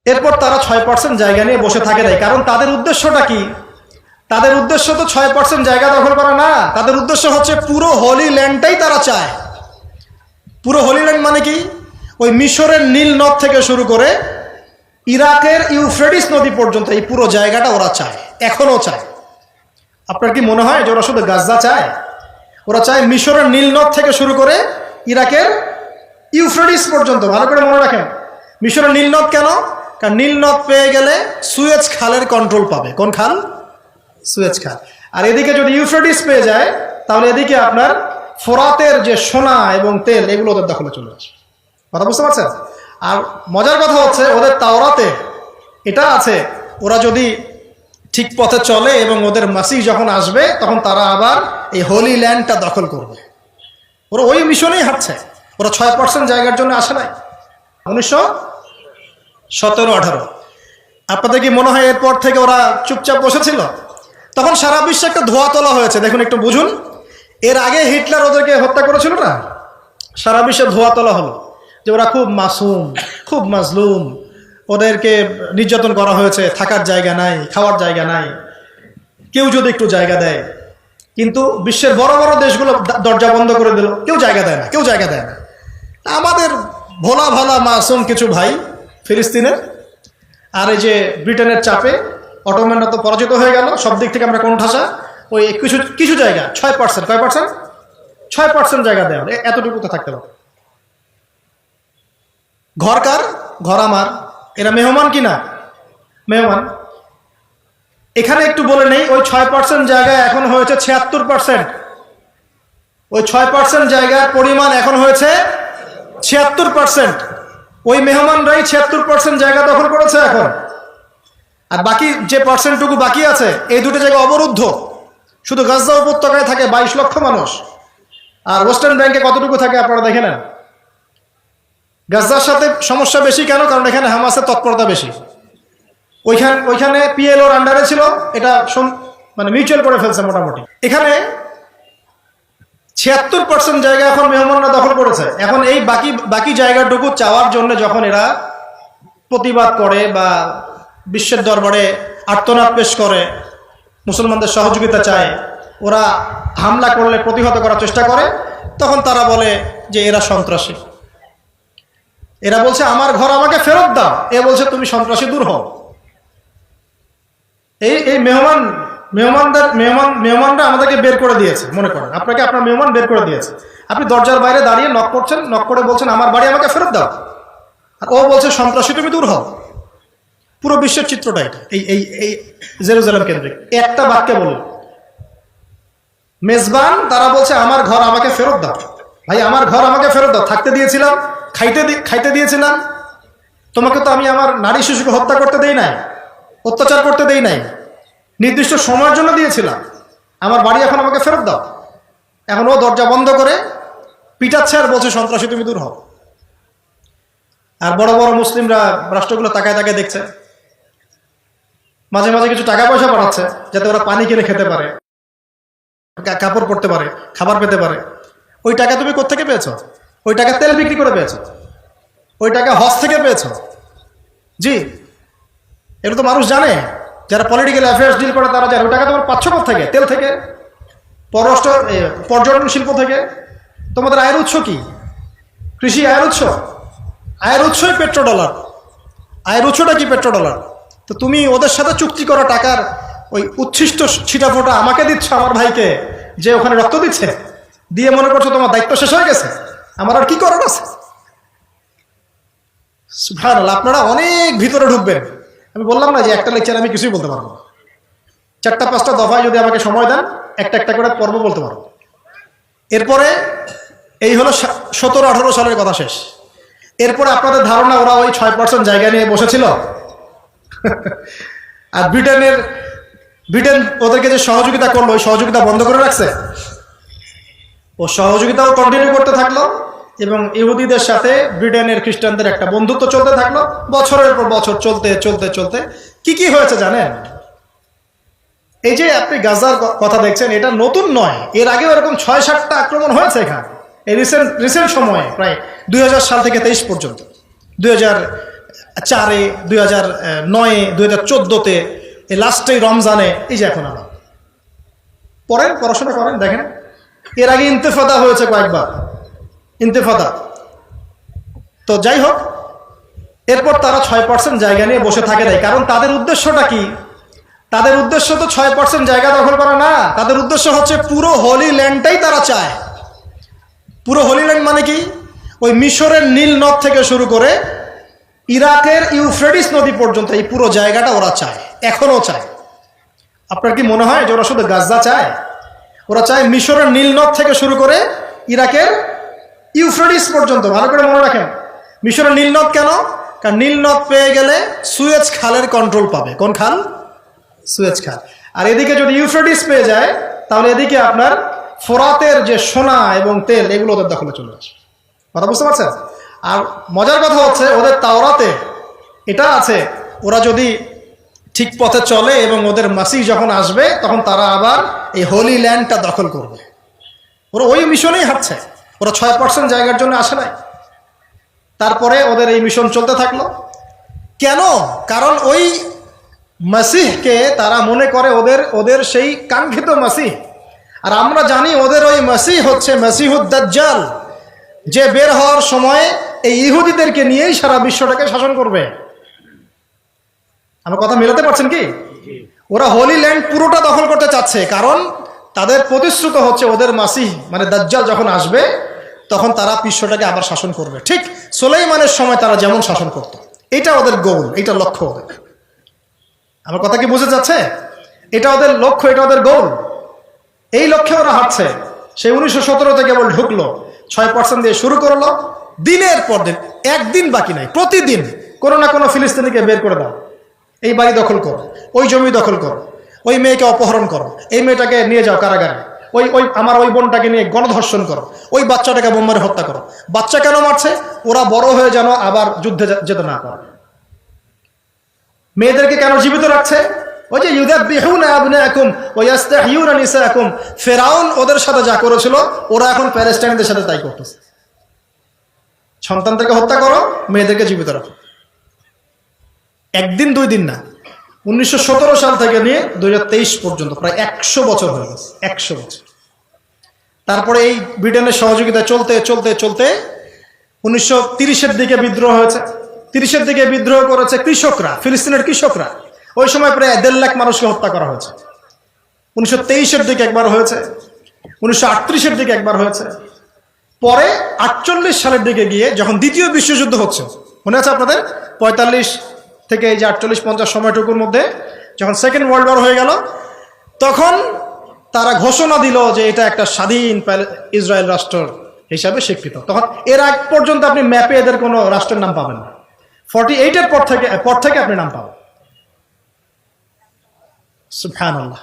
এরপর তারা 6% জায়গা নিয়ে বসে থাকে নাই। কারণ তাদের উদ্দেশ্যটা কি? তাদের উদ্দেশ্য তো 6% জায়গা দখল করা না, তাদের উদ্দেশ্য হচ্ছে পুরো হোলি ল্যান্ডটাই তারা চায়। পুরো হোলি ল্যান্ড মানে কি? ওই মিশরের নীল নদ থেকে শুরু করে ইরাকের ইউফ্রেটিস নদী পর্যন্ত এই পুরো জায়গাটা ওরা চায়, এখনো চায়। আপনার কি মনে হয় যে ওরা শুধু গাজা চায়? ওরা চায় মিশরের নীল নদ থেকে শুরু করে ইরাকের ইউফ্রেটিস পর্যন্ত। ভালো করে মনে রাখেন, মিশরের নীল নদ কেন? কারণ নীল নদ পেয়ে গেলে সুয়েজ খালের কন্ট্রোল পাবে। কোন খাল? সুয়েজ খাল। আর এদিকে যদি ইউফ্রেটিস পেয়ে যায় তাহলে এদিকে আপনার ফোরাতের যে সোনা এবং তেল এগুলো ওদের দখলে চলে আসে। কথা বুঝতে পারছেন? আর মজার কথা হচ্ছে ওদের তাওরাতে এটা আছে, ওরা যদি ঠিক পথে চলে এবং ওদের মাসিহ যখন আসবে তখন তারা আবার এই হোলি ল্যান্ডটা দখল করবে। ওরা ওই মিশনেই হাঁটছে। ওরা 6% জায়গার জন্য আসে নাই। 1917-18 আপনাদের কি মনে হয় এরপর থেকে ওরা চুপচাপ বসেছিল? তখন সারা বিশ্বে একটা ধোয়া তোলা হয়েছে। দেখুন, একটু বুঝুন। এর আগে হিটলার ওদেরকে হত্যা করেছিল না, সারা বিশ্বে ধোয়া তোলা হলো যে ওরা খুব মাসুম, খুব মাজলুম, ওদেরকে নির্যাতন করা হয়েছে, থাকার জায়গা নাই, খাওয়ার জায়গা নাই, কেউ যদি একটু জায়গা দেয়। কিন্তু বিশ্বের বড় বড় দেশগুলো দরজা বন্ধ করে দিল, কেউ জায়গা দেয় না, কেউ জায়গা দেয় না। আমাদের ভোলা ভালা মাসুম কিছু ভাই ফিলিস্তিনের, আর এই যে ব্রিটেনের চাপে অটোম্যানরা তো পরাজিত হয়ে গেল, সব দিক থেকে আমরা কোণঠাসা। ওই কিছু কিছু জায়গা 6%, কয় পার্সেন্ট? 6% জায়গা দেওয়া, এতটুকুতে থাকতে পারে। ঘর কার? ঘর আমার। এরা মেহমান কিনা? মেহমান। এখানে একটু বলে নেই, ওই 6% জায়গায় এখন হয়েছে 76%। ওই 6% জায়গার পরিমাণ এখন হয়েছে 76%। ওই মেহমানরাই 76% জায়গা দখল করেছে এখন। আর বাকি যে পার্সেন্টটুকু বাকি আছে, এই দুটো জায়গা অবরুদ্ধ। শুধু গাজা উপত্যকায় থাকে 22 লক্ষ মানুষ। আর ওয়েস্টার্ন ব্যাংকে কতটুকু থাকে আপনারা দেখে নেন। গাজার সাথে সমস্যা বেশি কেন? কারণ এখানে হামাসের তৎপরতা বেশি। ওইখানে পিএলওর আন্ডারে ছিল, এটা মানে মিউচুয়াল করে ফেলছে মোটামুটি। এখানে 76% জায়গা এখন মেহমানরা দখল করেছে। এখন এই বাকি জায়গাটুকু চাওয়ার জন্য যখন এরা প্রতিবাদ করে বা বিশ্বের দরবারে আর্তনাদ পেশ করে, মুসলমানদের সহযোগিতা চায়, ওরা হামলা করলে প্রতিহত করার চেষ্টা করে, তখন তারা বলে যে এরা সন্ত্রাসী। এরা বলছে আমার ঘর আমাকে ফেরত দাও, এ বলছে তুমি সন্ত্রাসী, দূর হও। এই মেহমানরা আমাদেরকে বের করে দিয়েছে। মনে করেন আপনাকে আপনার মেহমান বের করে দিয়েছে, আপনি দরজার বাইরে দাঁড়িয়ে নক করছেন, নক করে বলছেন আমার বাড়ি আমাকে ফেরত দাও, আর ও বলছে সন্ত্রাসী, তুমি দূর হও। পুরো বিশ্বের চিত্রটা এটা, এই জেরুজালেম কেন্দ্রিক। একটা বাক্যে বলুন, মেজবান তারা বলছে আমার ঘর আমাকে ফেরত দাও। ভাই, আমার ঘর আমাকে ফেরত দাও। থাকতে দিয়েছিলাম, খাইতে দিয়েছিলাম, তোমাকে তো আমি আমার নারী শিশুকে হত্যা করতে দেই নাই, অত্যাচার করতে দেই নাই, নির্দিষ্ট সময়ের জন্য দিয়েছিলাম। আমার বাড়ি এখন আমাকে ফেরত দাও। এখন ও দরজা বন্ধ করে পিটাচ্ছে আর বলছে সন্ত্রাসী, তুমি দূর হও। আর বড় বড় মুসলিমরা রাষ্ট্রগুলো তাকায় তাকায় দেখছে, মাঝে মাঝে কিছু টাকা পয়সা পাঠাচ্ছে যাতে ওরা পানি কিনে খেতে পারে, কাপড় পরতে পারে, খাবার পেতে পারে। ওই টাকা তুমি কোত্থেকে পেয়েছো? ওই টাকা তেল বিক্রি করে পেয়েছো, ওই টাকা হজ থেকে পেয়েছো। জি, এটা তো মানুষ জানে, যারা পলিটিক্যাল অ্যাফেয়ার্স ডিল করে তারা জানে। ওই টাকা তোমার পাচ্ছ থেকে? তেল থেকে, পর্যটন শিল্প থেকে। তোমাদের আয়ের উৎস কি? কৃষি আয়ের উৎস? আয়ের উৎসই পেট্রোডলার। আয়ের উৎসটা কি? পেট্রোডলার। তো তুমি ওদের সাথে চুক্তি করা টাকার ওই উচ্ছিষ্ট ছিটাফোঁটা আমাকে দিচ্ছ, আমার ভাইকে যে ওখানে রক্ত দিচ্ছে, দিয়ে মনে করছো তোমার দায়িত্ব শেষ হয়ে গেছে, আমার আর কি করার আছে? সুবহানাল্লাহ। আপনারা অনেক ভিতরে ঢুকবেন। আমি বললাম না যে একটা লেকচার আমি কিছুই বলতে পারবো না। 4-5টা দফায় যদি আমাকে সময় দেন একটা একটা করে পর্ব বলতে পারবো। এরপরে এই হলো 17-18 সালের কথা শেষ। এরপরে আপনাদের ধারণা ওরা ওই 6% জায়গা নিয়ে বসেছিল? আর ব্রিটেন ওদেরকে যে সহযোগিতা করলো, ওই সহযোগিতা বন্ধ করে রাখছে? ও সহযোগিতাও কন্টিনিউ করতে থাকলো এবং ইহুদিদের সাথে ব্রিটেনের খ্রিস্টানদের একটা বন্ধুত্ব চলতে থাকলো। বছরের পর বছর চলতে চলতে চলতে কি হয়েছে জানেন? এই যে আপনি গাজার কথা দেখছেন, এটা নতুন নয়। এর আগেও এরকম 6-7টা আক্রমণ হয়েছে এখানে এই রিসেন্ট সময়ে, প্রায় 2000 সাল থেকে 23 পর্যন্ত, 4-এ 2009-এ 2014-তে এই লাস্টে রমজানে, এই যে এখন আবার পড়েন, পড়াশোনা করেন, দেখেন এর আগে ইন্তেফাদা হয়েছে কয়েকবার, ইন্তেফাদা। তো যাই হোক, এরপর তারা 6% জায়গা নিয়ে বসে থাকে নাই। কারণ তাদের উদ্দেশ্যটা কি? তাদের উদ্দেশ্য তো 6% জায়গা দখল করা না, তাদের উদ্দেশ্য হচ্ছে পুরো হোলি ল্যান্ডটাই তারা চায়। পুরো হোলি ল্যান্ড মানে কি? ওই মিশরের নীল নদ থেকে শুরু করে ইরাকের ইউফ্রেটিস নদী পর্যন্ত এই পুরো জায়গাটা ওরা চায়, এখনো চায়। আপনার কি মনে হয় যে ওরা শুধু গাজা চায়? ওরা চায় মিশরের নীল নদ থেকে শুরু করে ইরাকের ইউফ্রেটিস পর্যন্ত। ভালো করে মনে রাখেন, মিশরের নীল নদ কেন? কারণ নীল নদ পেয়ে গেলে সুয়েজ খালের কন্ট্রোল পাবে। কোন খাল? সুয়েজ খাল। আর এদিকে যদি ইউফ্রেটিস পেয়ে যায়, তাহলে এদিকে আপনার ফোরাতের যে সোনা এবং তেল, এগুলো ওদের দখলে চলে আসে। কথা বুঝতে পারছেন? আর মজার কথা হচ্ছে, ওদের তাওরাতে এটা আছে, ওরা যদি ঠিক পথে চলে এবং ওদের মাসিহ যখন আসবে, তখন তারা আবার এই হোলি ল্যান্ডটা দখল করবে। ওরা ওই মিশনেই হাঁটছে, ওরা 6% জায়গার জন্য আসে নাই। তারপরে ওদের এই মিশন চলতে থাকলো। কেন? কারণ ওই মাসিহকে তারা মনে করে ওদের সেই কাঙ্ক্ষিত মাসিহ। আর আমরা জানি ওদের ওই মাসিহ হচ্ছে মাসিহুদ দাজ্জাল, যে বের হওয়ার সময় এই ইহুদিদেরকে নিয়েই সারা বিশ্বটাকে শাসন করবে। আমার কথা মেলাতে পারছেন কি? ওরা হোলি ল্যান্ড পুরোটা দখল করতে চাচ্ছে, কারণ তাদের প্রতিশ্রুত হচ্ছে ওদের মাসিহ মানে দাজ্জাল যখন আসবে, তখন তারা বিশ্বটাকে আবার শাসন করবে, ঠিক সুলাইমানের সময় তারা যেমন শাসন করত। এটা ওদের গোল, এটা লক্ষ্য ওদের। আমার কথা কি বুঝে যাচ্ছে? এটা ওদের লক্ষ্য, এটা ওদের গোল। এই লক্ষ্যে ওরা হাঁটছে। সেই 1917 থেকে কেবল ঢুকলো, 6% দিয়ে শুরু করলো। দিনের পর দিন, একদিন বাকি নাই, প্রতিদিন কোনো না কোনো ফিলিস্তিনিকে বের করে দাও, এই বাড়ি দখল করো, ওই জমি দখল করো, ওই মেয়েকে অপহরণ করো, এই মেয়েটাকে নিয়ে যাও কারাগারে, আমার ওই বোনটাকে নিয়ে গণধর্ষণ করো, ওই বাচ্চাটাকে বোম মেরে হত্যা করো। বাচ্চা কেন মারছে? ওরা বড় হয়ে যেন আবার যুদ্ধে যেতে না পারে। মেয়েদেরকে কেন জীবিত রাখছে? ওই যে ইউযাব্বিহুনা আবনাআকুম ওয়া ইস্তাহয়ুনা নিসাআকুম, ফিরআউন ওদের সাথে যা করেছিল, ওরা এখন প্যালেস্টাইনদের সাথে তাই করতেছে। সন্তানদেরকে হত্যা করো, মেয়েদেরকে জীবিত রাখো। একদিন দুই দিন না, 1917 সাল থেকে নিয়ে 2023 পর্যন্ত প্রায় 100 বছর হয়ে গেছে, 100 বছর। তারপরে এই ব্রিটেনের সহযোগিতা চলতে চলতে চলতে 1930-এর দিকে বিদ্রোহ হয়েছে। 30-এর দিকে বিদ্রোহ করেছে কৃষকরা, ফিলিস্তিনের কৃষকরা। ওই সময় প্রায় 1.5 লাখ মানুষকে হত্যা করা হয়েছে। 1923-এর দিকে একবার হয়েছে, 1938-এর দিকে একবার হয়েছে। পরে 48 সালের দিকে গিয়ে যখন দ্বিতীয় বিশ্বযুদ্ধ হচ্ছে, মনে আছে আপনাদের? 45 থেকে এই যে 48-50 সময়টুকুর মধ্যে যখন সেকেন্ড ওয়ার্ল্ড ওয়ার হয়ে গেল, তখন তারা ঘোষণা দিল যে এটা একটা স্বাধীন ইসরায়েল রাষ্ট্র হিসাবে স্বীকৃত। তখন এর আগ পর্যন্ত আপনি ম্যাপে এদের কোনো রাষ্ট্রের নাম পাবেন না। 48-এর পর থেকে আপনি নাম পাবেন। সুবহানাল্লাহ।